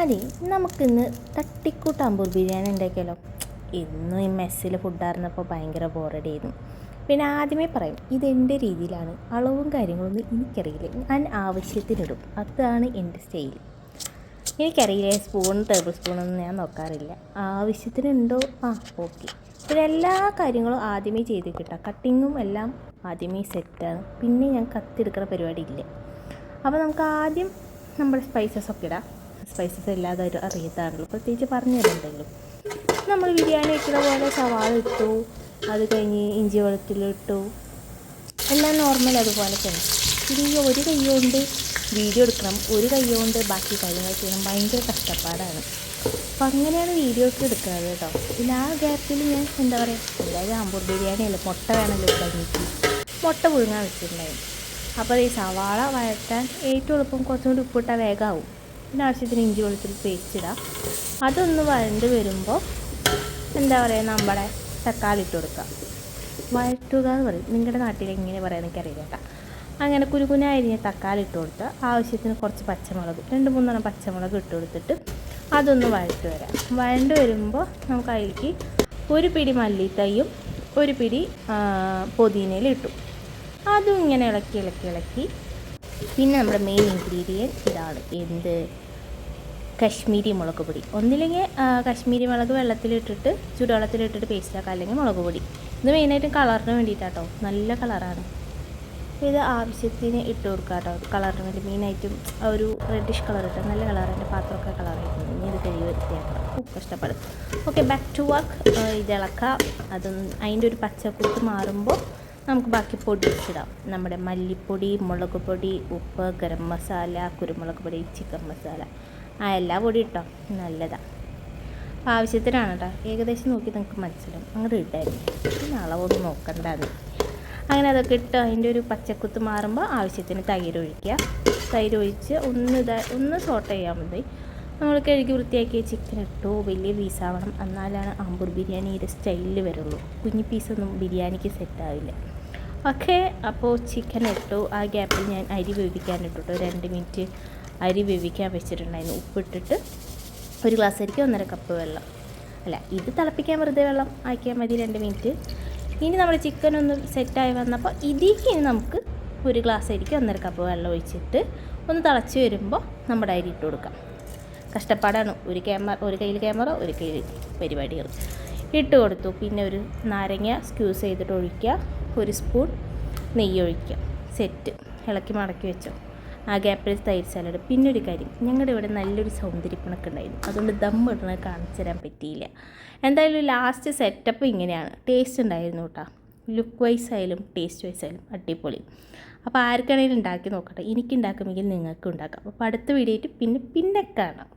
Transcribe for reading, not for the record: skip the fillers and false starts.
അതെ, നമുക്കിന്ന് തട്ടിക്കൂട്ട് അമ്പൂർ ബിരിയാണി ഉണ്ടാക്കിയാലോ. ഇന്നും ഈ മെസ്സിൽ ഫുഡായിരുന്നപ്പോൾ ഭയങ്കര ബോറടിയായിരുന്നു. പിന്നെ ആദ്യമേ പറയും, ഇതെൻ്റെ രീതിയിലാണ്, അളവും കാര്യങ്ങളൊന്നും എനിക്കറിയില്ല, ഞാൻ ആവശ്യത്തിനിടും, അതാണ് എൻ്റെ സ്റ്റൈൽ. എനിക്കറിയില്ല സ്പൂൺ ടേബിൾ സ്പൂണൊന്നും ഞാൻ നോക്കാറില്ല, ആവശ്യത്തിനുണ്ടോ ഓക്കെ. പിന്നെ എല്ലാ കാര്യങ്ങളും ആദ്യമേ ചെയ്ത് കിട്ടാം, കട്ടിങ്ങും എല്ലാം ആദ്യമേ സെറ്റാണ്. പിന്നെ ഞാൻ കത്തിയെടുക്കുന്ന പരിപാടി ഇല്ല. അപ്പോൾ നമുക്ക് ആദ്യം നമ്മുടെ സ്പൈസസൊക്കെ ഇടാം. സ്പൈസസ് ഇല്ലാതെ ഒരു അറിയത്താണല്ലോ, പ്രത്യേകിച്ച് പറഞ്ഞു തരുന്നുണ്ടല്ലോ. നമ്മൾ ബിരിയാണി വയ്ക്കുന്ന പോലെ സവാള ഇട്ടു, അത് കഴിഞ്ഞ് ഇഞ്ചി വെളുത്തുള്ളി എല്ലാം നോർമൽ അതുപോലെ തന്നെ. പിന്നെ ഈ ഒരു കൈ കൊണ്ട് വീഡിയോ എടുക്കണം, ഒരു കൈ കൊണ്ട് ബാക്കി കാര്യങ്ങൾ ചെയ്യണം, ഭയങ്കര കഷ്ടപ്പാടാണ്. അപ്പം അങ്ങനെയാണ് വീഡിയോ ഒക്കെ എടുക്കുന്നത് കേട്ടോ. പിന്നെ ആ ഗ്യാപ്പിൽ ഞാൻ എന്താ പറയുക, എന്തായാലും ആമ്പൂർ ബിരിയാണി അല്ലേ, മുട്ട വേണമല്ലോ കഴിഞ്ഞിട്ട് മുട്ട പുഴുങ്ങാൻ വെച്ചിട്ടുണ്ടായിരുന്നു. അപ്പോൾ ഈ സവാള വഴറ്റാൻ ഏറ്റവും എളുപ്പം കുറച്ചും കൂടി ഉപ്പിട്ടാൽ വേഗമാവും. പിന്നെ ആവശ്യത്തിന് ഇഞ്ചി വെളുത്തുള്ളി പേസ്റ്റ് ഇടാം. അതൊന്ന് വഴണ്ട് വരുമ്പോൾ എന്താ പറയുക, നമ്മുടെ തക്കാളി ഇട്ട് കൊടുക്കുക. വഴറ്റുക എന്ന് പറയും, നിങ്ങളുടെ നാട്ടിൽ എങ്ങനെ പറയാൻ എനിക്കറിയില്ല കേട്ടോ. അങ്ങനെ കുരുകുന അരിഞ്ഞ തക്കാളി ഇട്ട് കൊടുത്ത് ആവശ്യത്തിന് കുറച്ച് പച്ചമുളക്, 2-3 പച്ചമുളക് ഇട്ട് കൊടുത്തിട്ട് അതൊന്ന് വഴറ്റ് വരാം. വഴണ്ട് വരുമ്പോൾ നമുക്ക് അതിലേക്ക് ഒരു പിടി മല്ലിത്തൈയും ഒരു പിടി പുതിനയിൽ ഇട്ടു. അതും ഇങ്ങനെ ഇളക്കി പിന്നെ നമ്മുടെ മെയിൻ ഇൻഗ്രീഡിയൻറ്റ് ഇതാണ്, എന്ത്, കശ്മീരി മുളക് പൊടി. ഒന്നില്ലെങ്കിൽ കശ്മീരി മുളക് വെള്ളത്തിലിട്ടിട്ട് ചൂടുവെള്ളത്തിലിട്ടിട്ട് പേസ്റ്റാക്കാം, അല്ലെങ്കിൽ മുളക് പൊടി. ഇത് മെയിനായിട്ടും കളറിന് വേണ്ടിയിട്ടാട്ടോ, നല്ല കളറാണ്. ഇത് ആവശ്യത്തിന് ഇട്ട് കൊടുക്കുക കേട്ടോ, കളറിന് വേണ്ടി. മെയിനായിട്ടും ഒരു റെഡിഷ് കളർ ഇട്ട് നല്ല കളർ, എൻ്റെ പാത്രമൊക്കെ കളറായിരുന്നു. ഇനി ഇത് കഴുകി വൃത്തിയാക്കണം, കഷ്ടപ്പെടും. Okay, back to work. ഇത് ഇളക്കാം. അതിൻ്റെ ഒരു പച്ചക്കുത്ത് മാറുമ്പോൾ നമുക്ക് ബാക്കി പൊടിച്ചിടാം. നമ്മുടെ മല്ലിപ്പൊടി, മുളക് പൊടി, ഉപ്പ്, ഗരം മസാല, കുരുമുളക് പൊടി, ചിക്കൻ മസാല, എല്ലാ പൊടി ഇട്ടോ, നല്ലതാണ്. ആവശ്യത്തിനാണ് കേട്ടോ, ഏകദേശം നോക്കി നിങ്ങൾക്ക് മനസ്സിലാവും. അങ്ങോട്ട് ഇട്ടായിരുന്നു, പിന്നെ അളവൊന്നും നോക്കണ്ടാന്ന്. അങ്ങനെ അതൊക്കെ ഇട്ട് അതിൻ്റെ ഒരു പച്ചക്കുത്ത് മാറുമ്പോൾ ആവശ്യത്തിന് തൈര് ഒഴിക്കുക. തൈര് ഒഴിച്ച് ഒന്ന് സോട്ട് ചെയ്യാൻ മതി. നമ്മൾ കഴുകി വൃത്തിയാക്കിയ ചിക്കൻ ഇട്ടു. വലിയ പീസാവണം, എന്നാലാണ് ആമ്പൂർ ബിരിയാണിയുടെ സ്റ്റൈലിൽ വരുള്ളൂ. കുഞ്ഞു പീസൊന്നും ബിരിയാണിക്ക് സെറ്റാവില്ല. ഓക്കെ, അപ്പോൾ ചിക്കൻ ഇട്ടു. ആ ഗ്യാപ്പിൽ ഞാൻ അരി വേവിക്കാൻ ഇട്ടു. 2 മിനിറ്റ് അരി വേവിക്കാൻ വെച്ചിട്ടുണ്ടായിരുന്നു. ഉപ്പിട്ടിട്ട് 1 ഗ്ലാസ് അരിക്ക് 1.5 കപ്പ് വെള്ളം. അല്ല, ഇത് തിളപ്പിക്കാൻ വെറുതെ വെള്ളം ആക്കിയാൽ മതി, 2 മിനിറ്റ്. ഇനി നമ്മൾ ചിക്കൻ ഒന്ന് സെറ്റായി വന്നപ്പോൾ ഇതിലേക്ക് ഇനി നമുക്ക് 1 ഗ്ലാസ് അരിക്ക് 1.5 കപ്പ് വെള്ളം ഒഴിച്ചിട്ട് ഒന്ന് തിളച്ച് വരുമ്പോൾ നമ്മുടെ അരി ഇട്ട് കൊടുക്കാം. കഷ്ടപ്പാടാണ്, ഒരു കയ്യിൽ ക്യാമറ, ഒരു കയ്യിൽ പരിപാടികൾ. ഇട്ട് കൊടുത്തു. പിന്നെ ഒരു നാരങ്ങ സ്ക്യൂസ് ചെയ്തിട്ട് ഒഴിക്കുക. 1 സ്പൂൺ നെയ്യ് ഒഴിക്കുക. സെറ്റ്. ഇളക്കി മടക്കി വെച്ചോ. ആ ഗ്യാപ്പിൽ തൈര് സാലഡ്. പിന്നെ ഒരു കാര്യം, ഞങ്ങളുടെ ഇവിടെ നല്ലൊരു സൗന്ദര്യപ്പണക്ക് ഉണ്ടായിരുന്നു, അതുകൊണ്ട് ദം ഇടുന്നത് കാണിച്ചു തരാൻ പറ്റിയില്ല. എന്തായാലും ലാസ്റ്റ് സെറ്റപ്പ് ഇങ്ങനെയാണ്. ടേസ്റ്റ് ഉണ്ടായിരുന്നു കേട്ടോ, ലുക്ക് വൈസ് ആയാലും ടേസ്റ്റ് വൈസ് ആയാലും അടിപൊളി. അപ്പോൾ ആർക്കാണെങ്കിലും ഉണ്ടാക്കി നോക്കട്ടെ. എനിക്ക് ഉണ്ടാക്കുമെങ്കിൽ നിങ്ങൾക്കും ഉണ്ടാക്കാം. അപ്പോൾ അടുത്ത വീഡിയോ ആയിട്ട് പിന്നെ കാണാം.